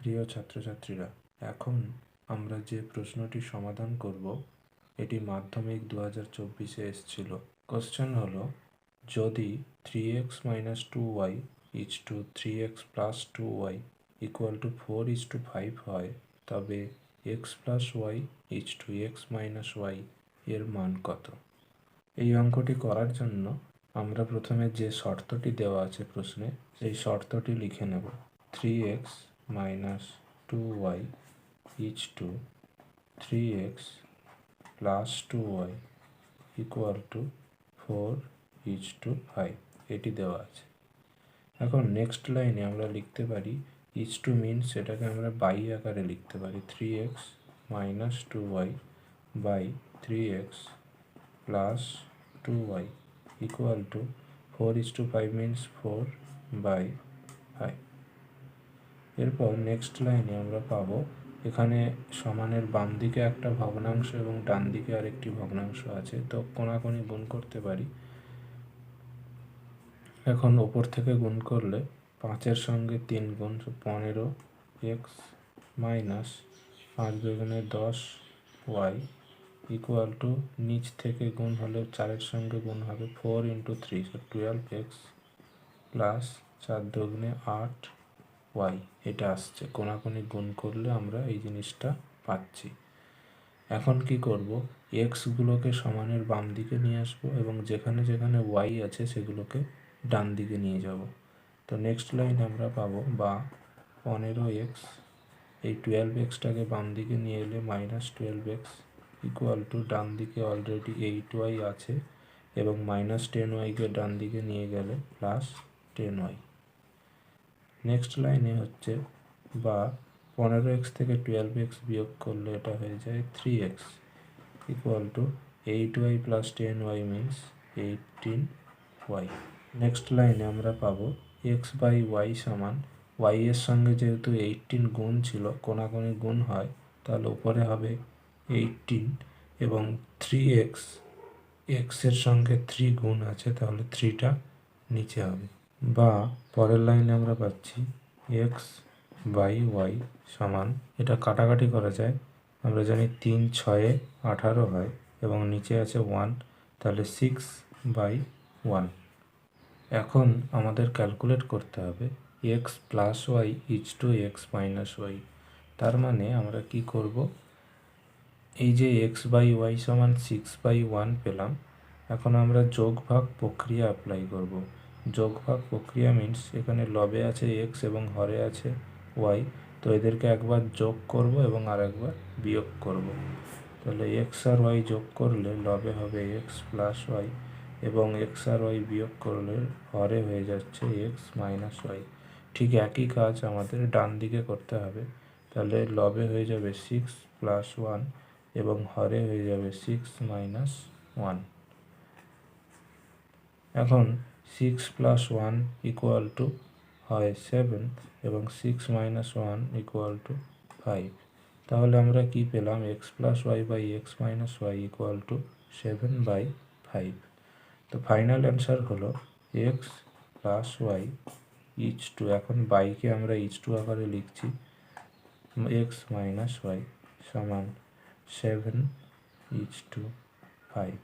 প্রিয় ছাত্রছাত্রীরা, এখন আমরা যে প্রশ্নটি সমাধান করব এটি মাধ্যমিক 2024-এ এসেছিল। কোশ্চেন হলো, যদি 3x - 2y = 3x + 2y = 4:5 হয়, তবে x + y = x - y এর মান কত? এই অঙ্কটি করার জন্য আমরা প্রথমে যে শর্তটি দেওয়া আছে প্রশ্নে, সেই শর্তটি লিখে নেব। 3x - 2y = 3x + 2y = 4:5 এটি দেওয়া আছে। এখন নেক্সট লাইনে আমরা লিখতে পারি = মিনস এটাকে আমরা বাই আকারে লিখতে পারি। 3x - 2y / 3x + 2y = 4:5 means 4/5। এরপর নেক্সট লাইনে আমরা পাবো এখানে সমানের বাম দিকে একটা ভগ্নাংশ এবং ডান দিকে আরেকটি ভগ্নাংশ আছে, তো কোণাকুণি গুণ করতে পারি। এখন ওপর থেকে গুণ করলে 5-এর সঙ্গে 3 গুণ 15x - 5 × 10y = নিচ থেকে গুণ হলে 4-এর সঙ্গে গুণ হবে 4 × 3 12x + 4 × 8y এটা আসছে। কোণাকুণি গুণ করলে আমরা এই জিনিসটা পাচ্ছি। এখন কি করব, x গুলোকে সমানের বাম দিকে নিয়ে আসবো এবং যেখানে যেখানে y আছে সেগুলোকে ডান দিকে নিয়ে যাব। তো নেক্সট লাইন আমরা পাবো, বা 15x এই 12xটাকে বাম দিকে নিয়ে এলে -12x = ডান দিকে অলরেডি 8y আছে এবং -10y-কে ডান দিকে নিয়ে গেলে +10y। নেক্সট লাইনে হচ্ছে, বা 15x থেকে 12x বিয়োগ করলে এটা হয়ে যায় 3x = 8y + 10y means 18y। Next লাইনে আমরা পাবো x/y সমান, y এর সঙ্গে যেহেতু 18 গুণ ছিল, কোণাকুণি গুণ হয়, তাহলে উপরে হবে 18 এবং 3x, x এর সঙ্গে 3 গুণ আছে, তাহলে 3টা নিচে হবে। বা পরের লাইনে আমরা পাচ্ছি x/y সমান, এটা কাটাকাটি করা যায়, আমরা জানি 3 6 18 হয় এবং নিচে আছে 1, তাহলে 6/1। এখন আমাদের ক্যালকুলেট করতে হবে x + y = x - y। তার মানে আমরা কি করব, এই যে x/y সমান 6/1 পেলাম, এখন আমরা যোগ-ভাগ প্রক্রিয়া অ্যাপ্লাই করব। যোগ-ভাগ প্রক্রিয়া মিনস এখানে লবে আছে x এবং হরে আছে y, তো এদেরকে একবার যোগ করব এবং আরেকবার বিয়োগ করব। তাহলে x আর y যোগ করলে লবে হবে x + y এবং x আর y বিয়োগ করলে হরে হয়ে যাচ্ছে x - y। ঠিক একই কাজ আমাদের ডান দিকে করতে হবে। তাহলে লবে হয়ে যাবে 6 + 1 এবং হরে হয়ে যাবে 6 - 1। এখন 6 + 1 = হয় 7 এবং 6 - 1 = 5। তাহলে আমরা কি পেলাম, x + y / x - y = 7/5। তো ফাইনাল অ্যান্সার হলো x + y = এখন বাইকে আমরা = আকারে লিখছি, x - y সমান 7:5।